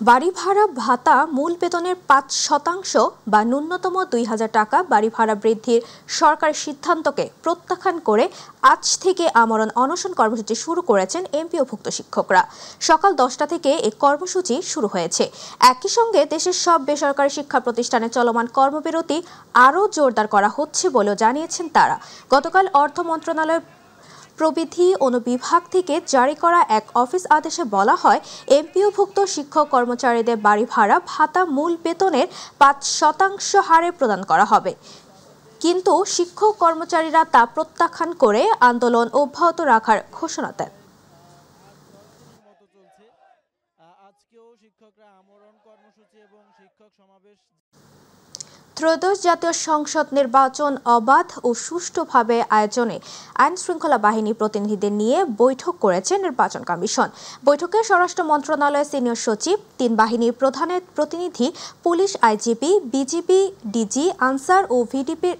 বাড়ি ভাড়া ভাতা মূল বেতনের ৫% বা ন্যূনতম ২,০০০ টাকা বাড়ি ভাড়া বৃদ্ধির সরকারের সিদ্ধান্তকে প্রত্যাখ্যান করে আজ থেকে আমরণ অনশন কর্মসূচি শুরু করেছেন এমপিওভুক্ত শিক্ষকরা। সকাল ১০টা থেকে এই কর্মসূচি শুরু হয়েছে। একই সঙ্গে দেশের সব বেসরকারি শিক্ষা প্রতিষ্ঠানে চলমান কর্মবিরতি আরও জোরদার করা হচ্ছে বলেও জানিয়েছেন তারা। গতকাল অর্থ মন্ত্রণালয় প্রবিধি অনুবিভাগ থেকে জারি করা এক অফিস আদেশে বলা হয়, এমপিওভুক্ত শিক্ষক কর্মচারীদের বাড়ি ভাড়া ভাতা মূল বেতনের ৫% হারে প্রদান করা হবে। কিন্তু শিক্ষক কর্মচারীরা তা প্রত্যাখ্যান করে আন্দোলন অব্যাহত রাখার ঘোষণা দেন। ত্রয়োদশ জাতীয় সংসদ নির্বাচন অবাধ ও সুষ্ঠুভাবে আয়োজনে আইন শৃঙ্খলা বাহিনী প্রতিনিধিদের নিয়ে বৈঠক করেছে নির্বাচন কমিশন। বৈঠকে স্বরাষ্ট্র মন্ত্রণালয়ের সিনিয়র সচিব, ৩ বাহিনীর প্রধানের প্রতিনিধি, police IGP, BGB DG, Ansar ও ভিডিপির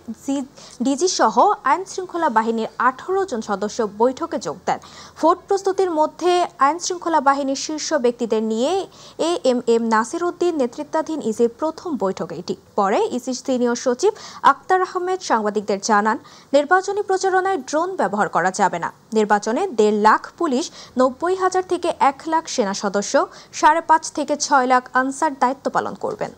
ডিজি সহ আইন শৃঙ্খলা বাহিনীর 18 জন সদস্য বৈঠকে যোগ দেন। ভোট প্রস্তুতির মধ্যে আইন শৃঙ্খলা বাহিনীর শীর্ষ ব্যক্তিদের নিয়ে এএমএম নাসির উদ্দিন নেতৃত্বাধীন ইসির প্রথম বৈঠক এটি। পরে ইসির সিনিয়র সচিব আক্তার আহমেদ সাংবাদিকদের জানান, নির্বাচনী প্রচারণায় ড্রোন ব্যবহার করা যাবে না। নির্বাচনে ১.৫ লাখ পুলিশ, ৯০,০০০ থেকে ১ লাখ সেনা সদস্য, ৫.৫ থেকে ৬ লাখ আনসার দায়িত্ব পালন করবেন।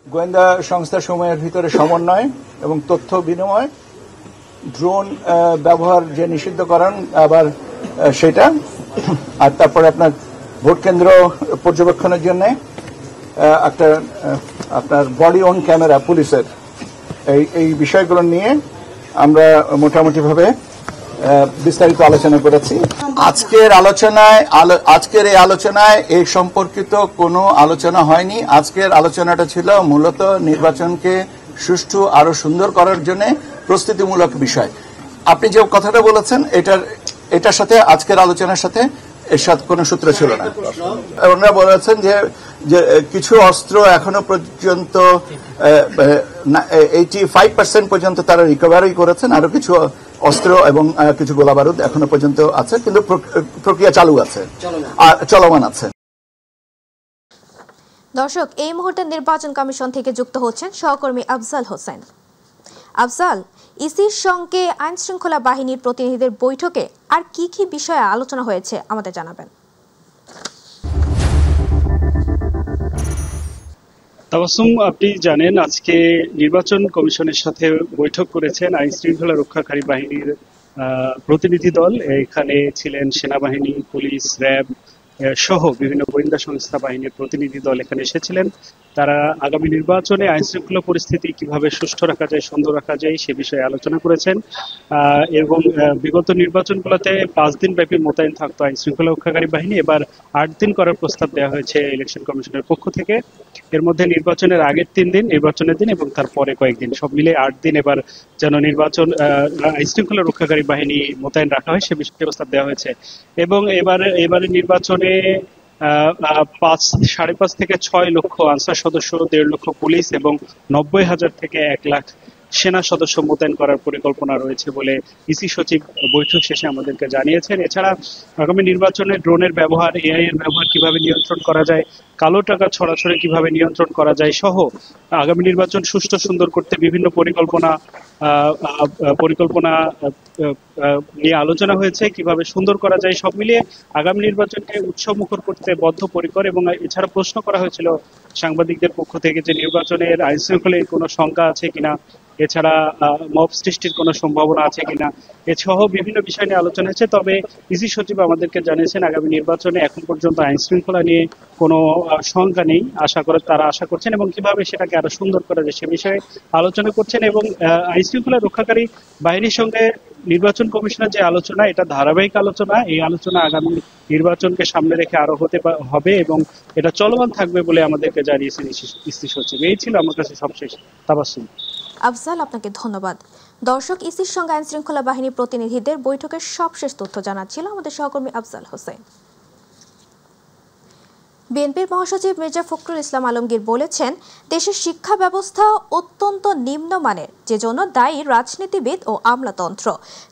গোয়েন্দা সংস্থাসমূহের ভিতরে সমন্বয় এবং তথ্য বিনিময়, ড্রোন ব্যবহার যে নিষিদ্ধকরণ আবার সেটা, আর তারপরে আপনার ভোট কেন্দ্র পর্যবেক্ষণের জন্য একটা আপনার বডি অন ক্যামেরা পুলিশের, এই বিষয়গুলো নিয়ে আমরা মোটামুটিভাবে বিস্তারিত আলোচনা করেছি। আজকের এই আলোচনায় এই সম্পর্কিত কোনো আলোচনা হয়নি। আজকের আলোচনাটা ছিল মূলত নির্বাচনকে সুষ্ঠু আরো সুন্দর করার জন্য প্রস্তুতিমূলক বিষয়। আপনি যে কথাটা বলেছেন এটার সাথে আজকের আলোচনার সাথে এর সাথে কোনো সূত্র ছিল না। ওনারা বলেছেন যে কিছু অস্ত্র এখনো পর্যন্ত 85% পর্যন্ত তারা রিকভারি করেছেন, আরো কিছু অস্ত্র এবং কিছু গোলা বারুদ এখনো পর্যন্ত আছে, কিন্তু প্রক্রিয়া চালু আছে, চলমান আছে। দর্শক, এই মুহূর্তে নির্বাচন কমিশন থেকে যুক্ত হচ্ছেন সহকর্মী আফজাল হোসেন। আফজাল, ইসির সঙ্গে আইন শৃঙ্খলা বাহিনীর প্রতিনিধিদের বৈঠকে আর কি কি বিষয়ে আলোচনা হয়েছে আমাদের জানাবেন। তাবাসসুম, আপনি জানেন আজকে নির্বাচন কমিশনের সাথে বৈঠক করেছেন আইন শৃঙ্খলা রক্ষাকারী বাহিনীর প্রতিনিধি দল। এখানে ছিলেন সেনাবাহিনী, পুলিশ, র্যাব সহ বিভিন্ন গোয়েন্দা সংস্থা বাহিনীর প্রতিনিধি দল এখানে এসেছিলেন। তারা আগামী নির্বাচনে আইন শৃঙ্খলা পরিস্থিতি কিভাবে সুষ্ঠু রাখা যায়, সুন্দর রাখা যায় সে বিষয়ে আলোচনা করেছেন এবং বিগত নির্বাচনগুলোতে 5 দিন ব্যাপী মোতায়েন থাকতো আইন শৃঙ্খলা রক্ষাকারী বাহিনী, এবার 8 দিন করার প্রস্তাব দেওয়া হয়েছে ইলেকশন কমিশনের পক্ষ থেকে। এর মধ্যে নির্বাচনের আগের 3 দিন, নির্বাচনের দিন এবং তারপরে কয়েকদিন, সব মিলে 8 দিন এবার যেন নির্বাচন আইন শৃঙ্খলা রক্ষাকারী বাহিনী মোতায়েন রাখা হয় সে বিষয়ে প্রস্তাব দেওয়া হয়েছে। এবং এবারে নির্বাচনে 5.5 থেকে 6 লক্ষ আনসার সদস্য, 1.5 লক্ষ পুলিশ এবং 90,000 থেকে 1 লাখ সেনা সদস্য মোতায়েন করার পরিকল্পনা রয়েছে বলে ইসি সচিব বৈঠক শেষে আমাদেরকে জানিয়েছেন। এছাড়া আগামী নির্বাচনে ড্রোনের ব্যবহার, এআই এর ব্যবহার কিভাবে নিয়ন্ত্রণ করা যায়, কালো টাকা ছড়াছড়ি কিভাবে নিয়ন্ত্রণ করা যায় সহ আগামী নির্বাচন সুষ্ঠু সুন্দর করতে বিভিন্ন পরিকল্পনা নিয়ে আলোচনা হয়েছে, কিভাবে সুন্দর করা যায়। সব মিলিয়ে আগামী নির্বাচনকে উৎসবমুখর করতে বদ্ধপরিকর। এবং এছাড়া প্রশ্ন করা হয়েছিল সাংবাদিকদের পক্ষ থেকে যে নির্বাচনের আইন শৃঙ্খলায় কোনো শঙ্কা আছে কিনা, এছাড়া মব সৃষ্টির কোনো সম্ভাবনা আছে কিনা, এসহ বিভিন্ন বিষয় নিয়ে আলোচনা হয়েছে। তবে ইসি সচিব আমাদেরকে জানিয়েছেন আগামী নির্বাচনে এখন পর্যন্ত আইন শৃঙ্খলা নিয়ে কোনো শঙ্কা নেই, তারা আশা করছেন এবং কিভাবে সেটাকে আরো সুন্দর করা যায় সে বিষয়ে আলোচনা করছেন। এবং আইন শৃঙ্খলা রক্ষাকারী বাহিনীর সঙ্গে নির্বাচন কমিশনের যে আলোচনা, এটা ধারাবাহিক আলোচনা। এই আলোচনা আগামী নির্বাচনকে সামনে রেখে আরো হবে এবং এটা চলমান থাকবে বলে আমাদেরকে জানিয়েছেন ইসি সচিব। এই ছিল আমার কাছে সবশেষ। তাবাসসুম। আফজাল, আপনাকে ধন্যবাদ। দর্শক, ইসির সঙ্গে আইন শৃঙ্খলা বাহিনী প্রতিনিধিদের বৈঠকের সবশেষ তথ্য জানাচ্ছিল আমাদের সহকর্মী আফজাল হোসেন। বিএনপির মহাসচিব মির্জা ফখরুল ইসলাম আলমগীর বলেছেন, দেশের শিক্ষা ব্যবস্থা অত্যন্ত নিম্নমানের, যে জন্য দায়ী রাজনীতিবিদ ও আমলাতন্ত্র।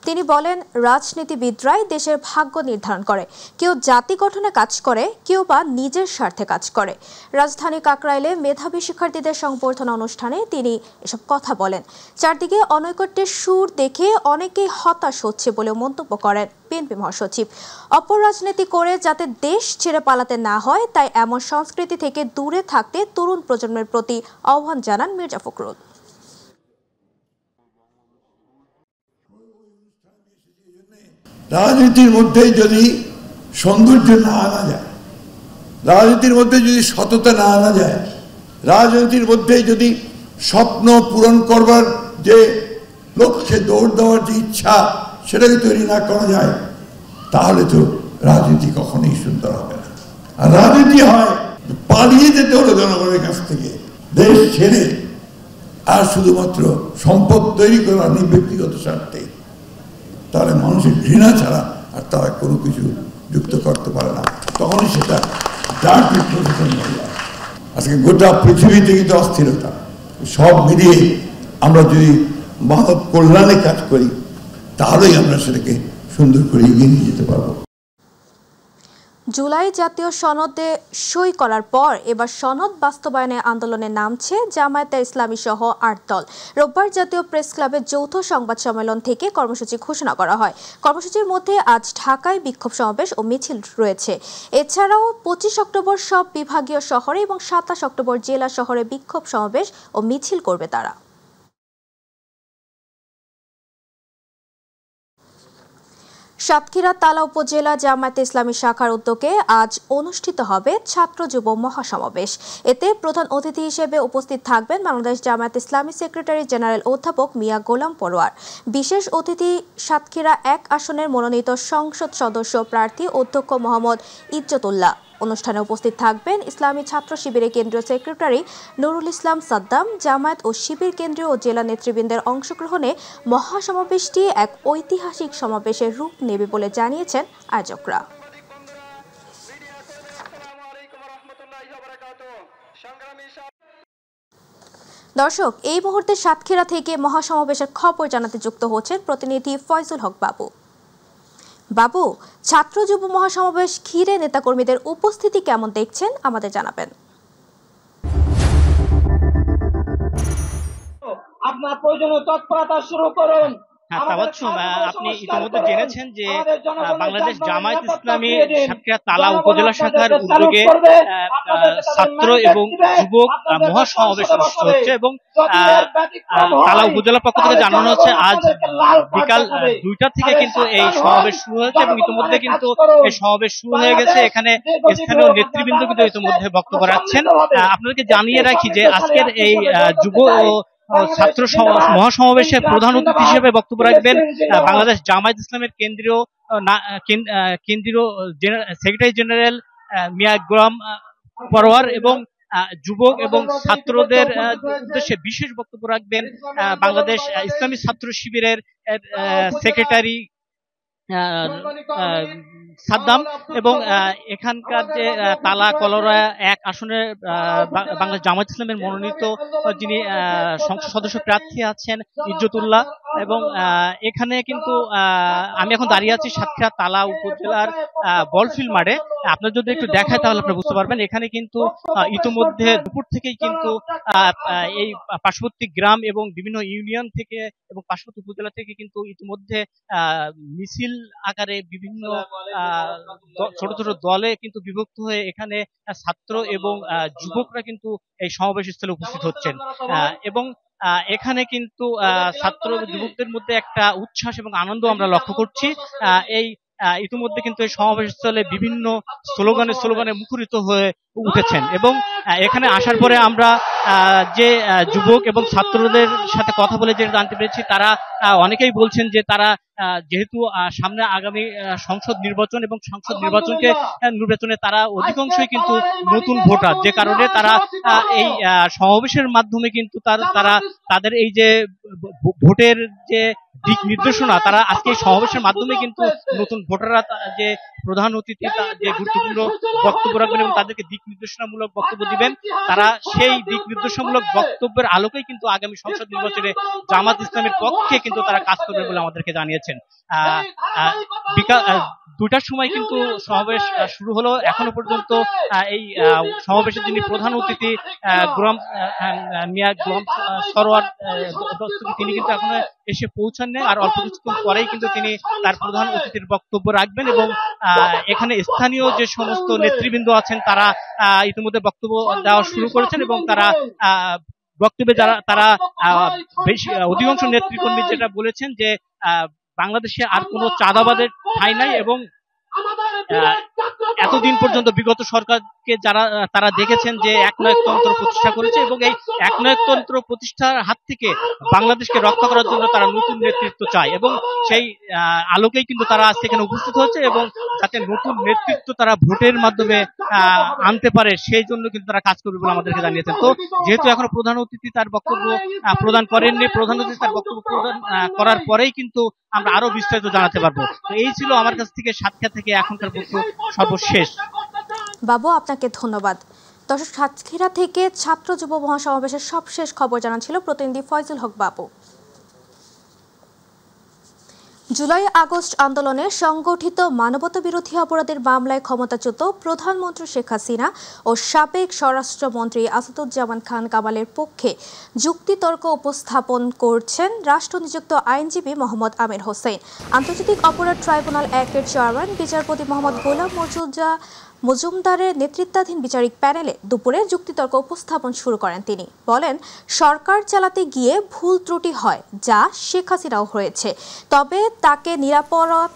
তিনি বলেন, রাজনীতিবিদরাই দেশের ভাগ্য নির্ধারণ করে। কেউ জাতি গঠনে কাজ করে, কেউ বা নিজের স্বার্থে কাজ করে। রাজধানী কাকরাইলে মেধাবী শিক্ষার্থীদের সংবর্ধনা অনুষ্ঠানে তিনি এসব কথা বলেন। চারদিকে অনৈকট্যের সুর দেখে অনেকেই হতাশ হচ্ছে বলে মন্তব্য করেন বিএনপি মহাসচিব। অপরাজনীতি করে যাতে দেশ ছেড়ে পালাতে না হয়, তাই এমন সংস্কৃতি থেকে দূরে থাকতে তরুণ প্রজন্মের প্রতি আহ্বান জানান মির্জা ফখরুল। রাজনীতির মধ্যে যদি সৌন্দর্য না আনা যায়, রাজনীতির মধ্যে যদি সততা না আনা যায়, রাজনীতির মধ্যে যদি স্বপ্ন পূরণ করবার যে লক্ষ্যে দৌড় দেওয়ার যে ইচ্ছা সেটাকে তৈরি না করা যায়, তাহলে তো রাজনীতি কখনোই সুন্দর হবে না। আর রাজনীতি হয় পালিয়ে যেতে হলো জনগণের কাছ থেকে, দেশ ছেড়ে, আর শুধুমাত্র সম্পদ তৈরি করা নেই ব্যক্তিগত স্বার্থে। তাহলে মানুষের ঘৃণা ছাড়া আর তারা কোনো কিছু যুক্ত করতে পারে না, তখনই সেটা জাতির প্রশাসন হয়ে যায়। আজকে গোটা পৃথিবীতে কিন্তু অস্থিরতা, সব মিলিয়ে আমরা যদি মানব কল্যাণে কাজ করি, তাহলেই আমরা সেটাকে সুন্দর করে এগিয়ে নিয়ে যেতে পারবো। জুলাই জাতীয় সনদে সই করার পর এবার সনদ বাস্তবায়নে আন্দোলনে নামছে জামায়াতে ইসলামী সহ ৮ দল। রোববার জাতীয় প্রেস ক্লাবের যৌথ সংবাদ সম্মেলন থেকে কর্মসূচি ঘোষণা করা হয়। কর্মসূচির মধ্যে আজ ঢাকায় বিক্ষোভ সমাবেশ ও মিছিল রয়েছে। এছাড়াও ২৫ অক্টোবর সব বিভাগীয় শহরে এবং ২৭ অক্টোবর জেলা শহরে বিক্ষোভ সমাবেশ ও মিছিল করবে তারা। সাতক্ষীরা তালা উপজেলা জামায়াতে ইসলামী শাখার উদ্যোগে আজ অনুষ্ঠিত হবে ছাত্র যুব মহাসমাবেশ। এতে প্রধান অতিথি হিসেবে উপস্থিত থাকবেন বাংলাদেশ জামায়াত ইসলামী সেক্রেটারি জেনারেল অধ্যাপক মিয়া গোলাম পরোয়ার। বিশেষ অতিথি সাতক্ষীরা ১ আসনের মনোনীত সংসদ সদস্য প্রার্থী অধ্যক্ষ মোহাম্মদ ইজ্জতুল্লাহ। অনুষ্ঠানে উপস্থিত থাকবেন ইসলামী ছাত্র শিবিরের কেন্দ্রীয় সেক্রেটারি নুরুল ইসলাম সাদ্দাম। জামায়াত ও শিবির কেন্দ্রীয় ও জেলা নেতৃবৃন্দের অংশগ্রহণে মহাসমাবেশটি এক ঐতিহাসিক সমাবেশের রূপ নেবে বলে জানিয়েছেন আয়োজকরা। দর্শক, এই মুহূর্তে সাতক্ষীরা থেকে মহাসমাবেশের খবর জানাতে যুক্ত হচ্ছেন প্রতিনিধি ফয়জুল হক বাবু। বাবু, ছাত্র যুব মহাসমাবেশ ঘিরে নেতাকর্মীদের উপস্থিতি কেমন দেখছেন আমাদের জানাবেন। আপনার প্রয়োজনীয় তৎপরতা শুরু করুন। আপনি ইতিমধ্যে জেনেছেন যে বাংলাদেশ জামায়াত ইসলামী সাতক্ষীরা তালা উপজেলা শাখার উদ্যোগে ছাত্র এবং যুবক মহাসমাবেশ অনুষ্ঠিত হচ্ছে এবং তালা উপজেলার পক্ষ থেকে জানানো হচ্ছে আজ বিকাল ২টা থেকে কিন্তু এই সমাবেশ শুরু হয়েছে এবং ইতিমধ্যে কিন্তু এই সমাবেশ শুরু হয়ে গেছে। এখানে স্থানীয় নেতৃবৃন্দ কিন্তু ইতিমধ্যে বক্তব্য রাখছেন। আপনাদেরকে জানিয়ে রাখি যে আজকের এই যুব ও ছাত্র মহাসমাবেশে প্রধান অতিথি হিসেবে বক্তব্য রাখবেন বাংলাদেশ জামায়াত ইসলামের কেন্দ্রীয় সেক্রেটারি জেনারেল মিয়া গোলাম পরোয়ার এবং যুবক এবং ছাত্রদের উদ্দেশ্যে বিশেষ বক্তব্য রাখবেন বাংলাদেশ ইসলামী ছাত্র শিবিরের সেক্রেটারি সাদ্দাম এবং এখানকার যে তালা কলরা ১ আসনে বাংলাদেশ জামায়াত ইসলামের মনোনীত যিনি সংসদ সদস্য প্রার্থী আছেন ইজ্জতুল্লাহ এবং এখানে কিন্তু আমি এখন দাঁড়িয়ে আছি সাতক্ষীরা তালা উপজেলার বলফিল্ড মাঠে। আপনার যদি একটু দেখায় তাহলে আপনারা বুঝতে পারবেন এখানে কিন্তু ইতিমধ্যে দুপুর থেকেই কিন্তু এই পার্শ্ববর্তী গ্রাম এবং বিভিন্ন ইউনিয়ন থেকে এবং পার্শ্ববর্তী উপজেলা থেকে কিন্তু ইতিমধ্যে মিছিল আকারে বিভিন্ন ছোট ছোট দলে কিন্তু বিভক্ত হয়ে এখানে ছাত্র এবং যুবকরা কিন্তু এই সমাবেশ স্থলে উপস্থিত হচ্ছেন এবং এখানে কিন্তু ছাত্র যুবকদের মধ্যে একটা উচ্ছ্বাস এবং আনন্দ আমরা লক্ষ্য করছি। এই ইতিমধ্যে কিন্তু এই সমাবেশস্থলে বিভিন্ন স্লোগানে মুখরিত হয়ে উঠেছেন এবং এখানে আসার পরে আমরা যে যুবক এবং ছাত্রদের সাথে কথা বলে যে জানতে পেরেছি তারা অনেকেই বলছেন যে তারা যেহেতু সামনে আগামী সংসদ নির্বাচন এবং সংসদ নির্বাচনে তারা অধিকাংশই কিন্তু নতুন ভোটার, যে কারণে তারা এই সমাবেশের মাধ্যমে কিন্তু তারা তাদের এই যে ভোটের যে দিক নির্দেশনা তারা আজকে এই সমাবেশের মাধ্যমে কিন্তু নতুন ভোটাররা যে প্রধান অতিথি যে গুরুত্বপূর্ণ বক্তব্য রাখবেন এবং তাদেরকে দিক নির্দেশনামূলক বক্তব্য দিবেন, তারা সেই দিক নির্দেশনামূলক বক্তব্যের আলোকেই কিন্তু আগামী সংসদ নির্বাচনে জামাত ইসলামের পক্ষে কিন্তু তারা কাজ করবে বলে আমাদেরকে জানিয়েছেন। বিকাল 2টার সময় কিন্তু সমাবেশ শুরু হলো। এখনো পর্যন্ত এই সমাবেশের যিনি প্রধান অতিথি মিয়া গোলাম সরোয়ার তিনি কিন্তু এখনো এসে পৌঁছাননি। আর অল্প কিছুক্ষণ পরেই কিন্তু তিনি তার প্রধান অতিথির বক্তব্য রাখবেন এবং এখানে স্থানীয় যে সমস্ত নেতৃবৃন্দ আছেন তারা ইতিমধ্যে বক্তব্য দেওয়া শুরু করেছেন এবং তারা বক্তব্যে তারা বেশি অধিকাংশ নেতৃকর্মী যেটা বলেছেন যে বাংলাদেশে আর কোনো চাঁদাবাদের ঠাঁই নাই এবং এতদিন পর্যন্ত বিগত সরকারকে তারা দেখেছেন যে একনায়কতন্ত্র প্রতিষ্ঠা করেছে এবং এই একনায়কতন্ত্র প্রতিষ্ঠার হাত থেকে বাংলাদেশকে রক্ষা করার জন্য তারা নতুন নেতৃত্ব চায় এবং সেই আলোকেই কিন্তু তারা আজ সেখানে উপস্থিত হচ্ছে এবং যাতে নতুন নেতৃত্ব তারা ভোটের মাধ্যমে আনতে পারে সেই জন্য কিন্তু তারা কাজ করবে বলে আমাদেরকে জানিয়েছেন। তো যেহেতু এখনো প্রধান অতিথি তার বক্তব্য প্রদান করেননি, প্রধান অতিথি তার বক্তব্য প্রদান করার পরেই কিন্তু আমরা আরো বিস্তারিত জানাতে পারবো। তো এই ছিল আমার কাছ থেকে সাতক্ষীরা থেকে এখনকার সর্বশেষ। বাবু, আপনাকে ধন্যবাদ। দর্শক, সাতক্ষীরা থেকে ছাত্র যুব মহাসমাবেশের সবশেষ খবর জানাচ্ছিল প্রতিনিধি ফয়জুল হক বাবু। জুলাই আগস্ট আন্দোলনে সংগঠিত মানবতাবিরোধী অপরাধের মামলায় ক্ষমতাচ্যুত প্রধানমন্ত্রী শেখ হাসিনা ও সাবেক স্বরাষ্ট্রমন্ত্রী আসাদুজ্জামান খান কামালের পক্ষে যুক্তিতর্ক উপস্থাপন করছেন রাষ্ট্রনিযুক্ত আইনজীবী মোহাম্মদ আমির হোসেন। আন্তর্জাতিক অপরাধ ট্রাইব্যুনাল 1-এর চেয়ারম্যান বিচারপতি মোহাম্মদ গোলাম মজুমদারের নেতৃত্বাধীন বিচারিক প্যানেলে দুপুরে যুক্তিতর্ক উপস্থাপন শুরু করেন তিনি। বলেন, সরকার চালাতে গিয়ে ভুল ত্রুটি হয়, যা শেখ হাসিনাও হয়েছে, তবে তাকে নিরাপরাধ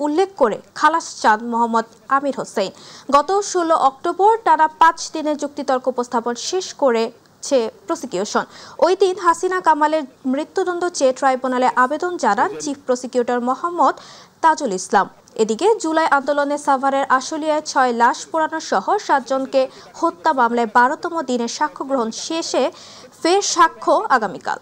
উল্লেখ করে খালাস চান মোহাম্মদ আমির হোসেন। গত 16 অক্টোবর টানা 5 দিনের যুক্তিতর্ক উপস্থাপন শেষ করেছে প্রসিকিউশন। ওই দিন হাসিনা কামালের মৃত্যুদণ্ড চেয়ে ট্রাইব্যুনালে আবেদন জানান চিফ প্রসিকিউটর মোহাম্মদ তাজুল ইসলাম। এদিকে জুলাই আন্দোলনে সাভারের আশুলিয়ায় 6 লাশ পোড়ানো সহ 7 জনকে হত্যা মামলায় 12তম দিনের সাক্ষ্য গ্রহণ শেষে ফের সাক্ষ্য আগামীকাল।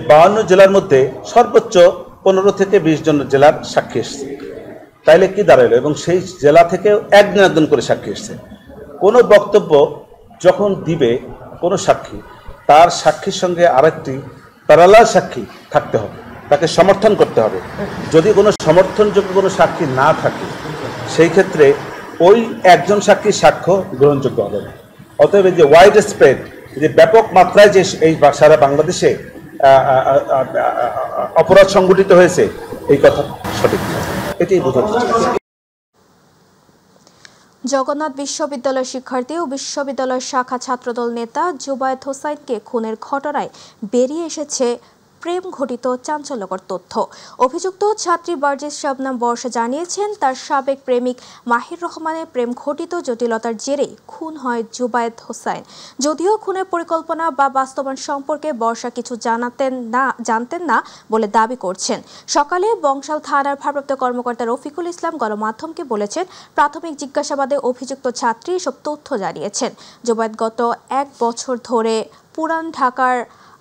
52 জেলার মধ্যে সর্বোচ্চ 15 থেকে 20 জন জেলার সাক্ষী এসছে। তাইলে কি দাঁড়ালো? এবং সেই জেলা থেকে একজন করে সাক্ষী এসছে। কোনো বক্তব্য যখন দিবে কোনো সাক্ষী, তার সাক্ষীর সঙ্গে আরেকটি প্যারালাল সাক্ষী থাকতে হবে, তাকে সমর্থন করতে হবে। যদি কোনো সমর্থনযোগ্য কোনো সাক্ষী না থাকে, সেই ক্ষেত্রে ওই একজন সাক্ষীর সাক্ষ্য গ্রহণযোগ্য হবে না। অতএব যে ওয়াইড স্প্রেড, যে ব্যাপক মাত্রায় যে এই সারা বাংলাদেশে অপরাধ সংগঠিত হয়েছে, এই কথা সঠিক নয়, এটাই বোঝাতে চাই। জগন্নাথ বিশ্ববিদ্যালয়ের শিক্ষার্থী ও বিশ্ববিদ্যালয়ের শাখা ছাত্রদল নেতা জুবায়েদ হোসাইনকে খুনের ঘটনায় বেরিয়ে এসেছে প্রেম ঘটিত চাঞ্চল্যকর তথ্য। অভিযুক্ত ছাত্রী বার্জিস শবনম বর্ষা জানিয়েছেন, তার সাবেক প্রেমিক মাহির রহমানের প্রেম ঘটিত জটিলতার জেরেই খুন হয় জুবায়েদ হোসাইন। যদিও খুনের পরিকল্পনা বা বাস্তবায়ন সম্পর্কে বর্ষা কিছু জানতেন না বলে দাবি করছেন। সকালে বংশাল থানার ভারপ্রাপ্ত কর্মকর্তা রফিকুল ইসলাম গণমাধ্যমকে বলেছেন, প্রাথমিক জিজ্ঞাসাবাদে অভিযুক্ত ছাত্রী এসব তথ্য জানিয়েছেন। জুবায়েদ গত 1 বছর ধরে পুরান ঢাকার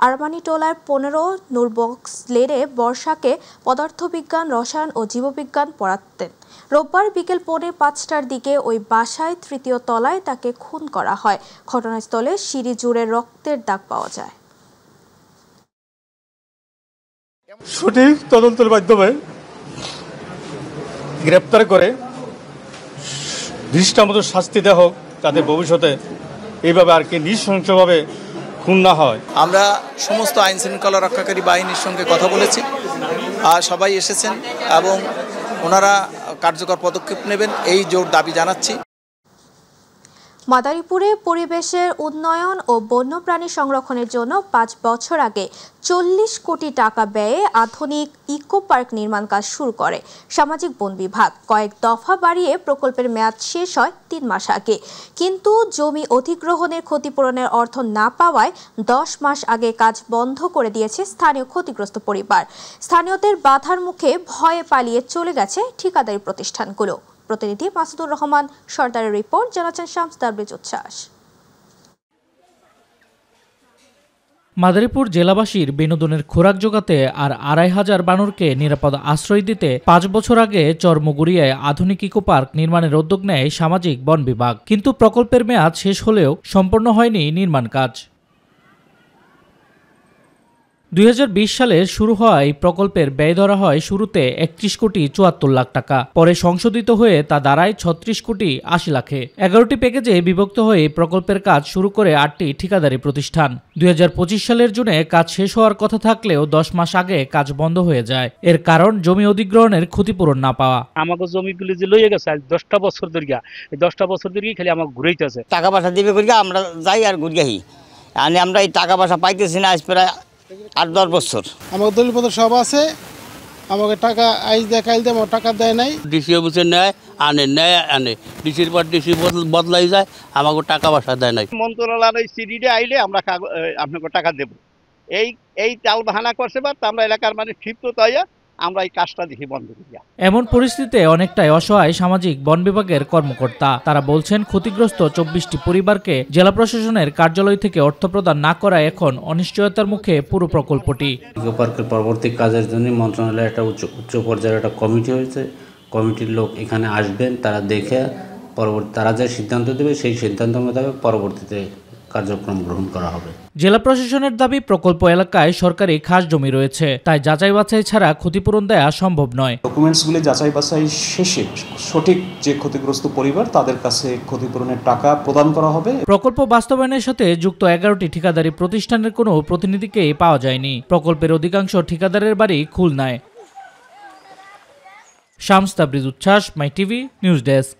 আরমানিটোলার 15 নূরবক্স লেনে বর্ষাকে পদার্থবিজ্ঞান, রসায়ন ও জীববিজ্ঞান পড়াতেন। রোববার বিকেল 4:45টার দিকে ওই বাসায় 3য় তলায় তাকে খুন করা হয়। ঘটনাস্থলে সিঁড়ি জুড়ে রক্তের দাগ পাওয়া যায়। সঠিক তদন্তের মাধ্যমে গ্রেপ্তার করে দৃষ্টান্তমতো শাস্তি দেওয়া হোক, যাতে ভবিষ্যতে এইভাবে আর কি নৃশংসভাবে খুন না হয়। আমরা সমস্ত আইন শৃঙ্খলা রক্ষাকারী বাহিনীর সঙ্গে কথা বলেছি, আর সবাই এসেছেন এবং ওনারা কার্যকর পদক্ষেপ নেবেন এই জোর দাবি জানাচ্ছি। মাদারীপুরে পরিবেশের উন্নয়ন ও বন্যপ্রাণী সংরক্ষণের জন্য 5 বছর আগে 40 কোটি টাকা ব্যয়ে আধুনিক ইকো পার্ক নির্মাণ কাজ শুরু করে সামাজিক বন বিভাগ। কয়েক দফা বাড়িয়ে প্রকল্পের মেয়াদ শেষ হয় 3 মাস আগে, কিন্তু জমি অধিগ্রহণের ক্ষতিপূরণের অর্থ না পাওয়ায় 10 মাস আগে কাজ বন্ধ করে দিয়েছে স্থানীয় ক্ষতিগ্রস্ত পরিবার। স্থানীয়দের বাধার মুখে ভয়ে পালিয়ে চলে গেছে ঠিকাদারি প্রতিষ্ঠানগুলো। প্রতিনিধি মাসুদুর রহমান সর্দারের রিপোর্ট, জানাচ্ছেন শামস দারবেজ উচ্ছ্বাস। মাদারীপুর জেলাবাসীর বিনোদনের খোরাক জোগাতে আর ২৫০০ বানরকে নিরাপদ আশ্রয় দিতে ৫ বছর আগে চরমুগুরিয়ায় আধুনিক ইকো পার্ক নির্মাণের উদ্যোগ নেয় সামাজিক বন বিভাগ। কিন্তু প্রকল্পের মেয়াদ শেষ হলেও সম্পন্ন হয়নি নির্মাণ কাজ। ২০২০ সালে শুরু হওয়া এই প্রকল্পের ব্যয় ধরা হয় শুরুতে ৩১ কোটি ৭৪ লাখ টাকা, পরে সংশোধিত হয়ে তা দাঁড়ায় ৩৬ কোটি ৮০ লাখে। ১১টি প্যাকেজে বিভক্ত হয়ে এই প্রকল্পের কাজ শুরু করে ৮টি ঠিকাদারি প্রতিষ্ঠান। ২০২৫ সালের জুনে কাজ শেষ হওয়ার কথা থাকলেও ১০ মাস আগে কাজ বন্ধ হয়ে যায়। এর কারণ জমি অধিগ্রহণের ক্ষতিপূরণ না পাওয়া। আমাকে জমিগুলি যে লইয়ে গেছে 10টা বছর ধরে, এই 10টা বছর ধরে খালি আমাকে ঘুরাইতেছে। টাকা পয়সা দিবে করি আমরা যাই আর ঘুরিয়াহি, আমরা এই টাকা পয়সা পাইতেছি না আজ প্রায় ৮-১০ বছর। আমার দলিলপত্র সব আছে, আমাকে টাকা আইজ দেয় কাইল দেয়, আমার টাকা দেয় নাই। ডিসি অফিসে নেয় আনে ডিসির পর ডিসি বদলাই যায়, আমাকে টাকা পয়সা দেয় নাই। মন্ত্রণালয়ের সিডিডে আইলে আমরা আপনাকে টাকা দেব, এই চাল বাহানা করছে। বা আমরা এলাকার মানে ক্ষিপ্ত তাইয়া আমরা এই কাজটা দেখি বন্ধ করি। এমন পরিস্থিতিতে অনেকটাই অসহায় সামাজিক বন বিভাগের কর্মকর্তা। তারা বলছেন ক্ষতিগ্রস্ত ২৪টি পরিবারকে জেলা প্রশাসনের কার্যালয় থেকে অর্থ প্রদান না করায় এখন অনিশ্চয়তার মুখে পুরো প্রকল্পটি। ইকো পার্কের পরবর্তী কাজের জন্য মন্ত্রণালয়ে একটা উচ্চ পর্যায়ের একটা কমিটি হয়েছে। কমিটির লোক এখানে আসবেন, তারা দেখে তারা যে সিদ্ধান্ত দেবে সেই সিদ্ধান্ত মোতাবেক পরবর্তীতে কার্যক্রম গ্রহণ করা হবে। জেলা প্রশাসনের দাবি, প্রকল্প এলাকায় সরকারি খাস জমি রয়েছে, তাই যাচাই বাছাই ছাড়া ক্ষতিপূরণ দেয়া সম্ভব নয়। ডকুমেন্টসগুলি যাচাই বাছাই শেষে সঠিক যে ক্ষতিগ্রস্ত পরিবার তাদের কাছে ক্ষতিপূরণের টাকা প্রদান করা হবে। প্রকল্প বাস্তবায়নের সাথে যুক্ত 11টি ঠিকাদারি প্রতিষ্ঠানের কোনো প্রতিনিধিকেই পাওয়া যায়নি। প্রকল্পের অধিকাংশ ঠিকাদারের বাড়ি খুলনায়। শামস তাবরিজ উচ্ছ্বাস, মাই টিভি নিউজ ডেস্ক।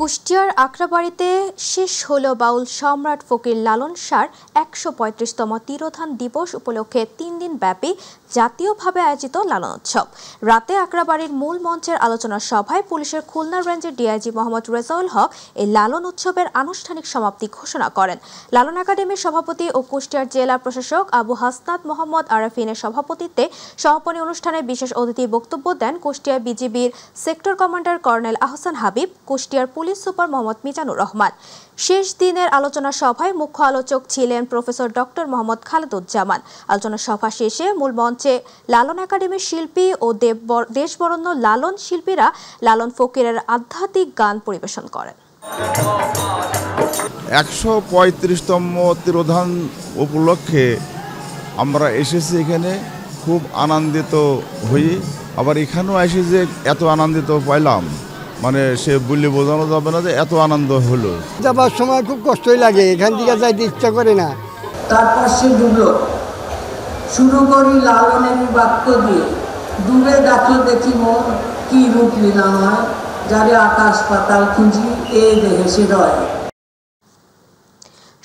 কুষ্টিয়ার আকরাবাড়িতে শেষ হল বাউল সম্রাট ফকির লালন শাহর ১৩৫তম তিরোধান দিবস উপলক্ষে ৩ দিন ব্যাপী জাতীয়ভাবে আয়োজিত লালন উৎসব। রাতে আকরাবাড়ির মূল মঞ্চের আলোচনা সভায় পুলিশের খুলনা রেঞ্জের ডিআইজি মোহাম্মদ রেজাউল হক এই লালন উৎসবের আনুষ্ঠানিক সমাপ্তি ঘোষণা করেন। লালন একাডেমির সভাপতি ও কুষ্টিয়ার জেলা প্রশাসক আবু হাসনাত মোহাম্মদ আরাফিনের সভাপতিত্বে সমাপনী অনুষ্ঠানে বিশেষ অতিথি বক্তব্য দেন কুষ্টিয়া বিজিবির sector commander colonel Ahsan Habib, কুষ্টিয়ার পুলিশ সুপার মোহাম্মদ মিজানুর রহমান। শেষ দিনের আলোচনা সভায় মুখ্য আলোচক ছিলেন প্রফেসর ডক্টর মোহাম্মদ খালেদুজ্জামান। আলোচনা সভা শেষে মূল মঞ্চে লালন একাডেমির শিল্পী ও দেশবরণ্য লালন শিল্পীরা লালন ফকিরের আধ্যাত্মিক গান পরিবেশন করেন। ১৩৫তম তিরোধান উপলক্ষে আমরা এসেছি, এখানে খুব আনন্দিত হই। আবার এখানেও এসে যে এত আনন্দিত পাইলাম, মানে সে বললে বোঝানো যাবে না যে এত আনন্দ হলো। যাবার সময় খুব কষ্টই লাগে, এখান থেকে যাইতে ইচ্ছা করে না। তারপর সে ডুবল। শুরু করি লালনের বাক্য দিয়ে, ডুবে দেখো দেখি মন কি রূপ লীলা হয়, যারে আকাশ পাতাল খুঁজি এ দেহে সে রয়।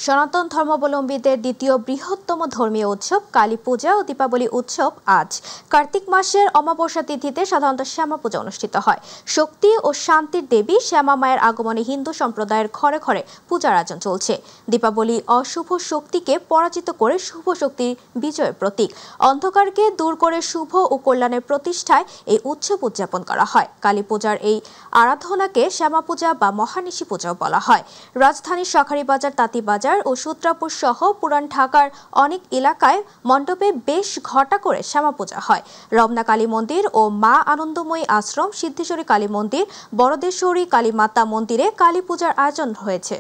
সনাতন ধর্মাবলম্বীদের দ্বিতীয় বৃহত্তম ধর্মীয় উৎসব কালী পূজা ও দীপাবলি উৎসব আজ। কার্তিক মাসের অমাবস্যা তিথিতে সাধারণত শ্যামা পূজা অনুষ্ঠিত হয়। শক্তি ও শান্তির দেবী শ্যামা মায়ের আগমনে হিন্দু সম্প্রদায়ের ঘরে ঘরে পূজার আয়োজন চলছে। দীপাবলি অশুভ শক্তিকে পরাজিত করে শুভ শক্তির বিজয়ের প্রতীক। অন্ধকারকে দূর করে শুভ ও কল্যাণের প্রতিষ্ঠায় এই উৎসব উদযাপন করা হয়। কালী পূজার এই আরাধনাকে শ্যামা পূজা বা মহানিশি পূজাও বলা হয়। রাজধানীর সখারীবাজার, তাঁতিবাজার ও সূত্রাপুর সহ পুরান ঢাকার অনেক এলাকায় মণ্ডপে বেশ ঘটা করে শ্যামা পূজা হয়। রমনা কালী মন্দির ও মা আনন্দময়ী আশ্রম, সিদ্ধেশ্বরী কালী মন্দির, বড়দেশ্বরী কালী মাতা মন্দিরে কালী পূজার আয়োজন হয়েছে।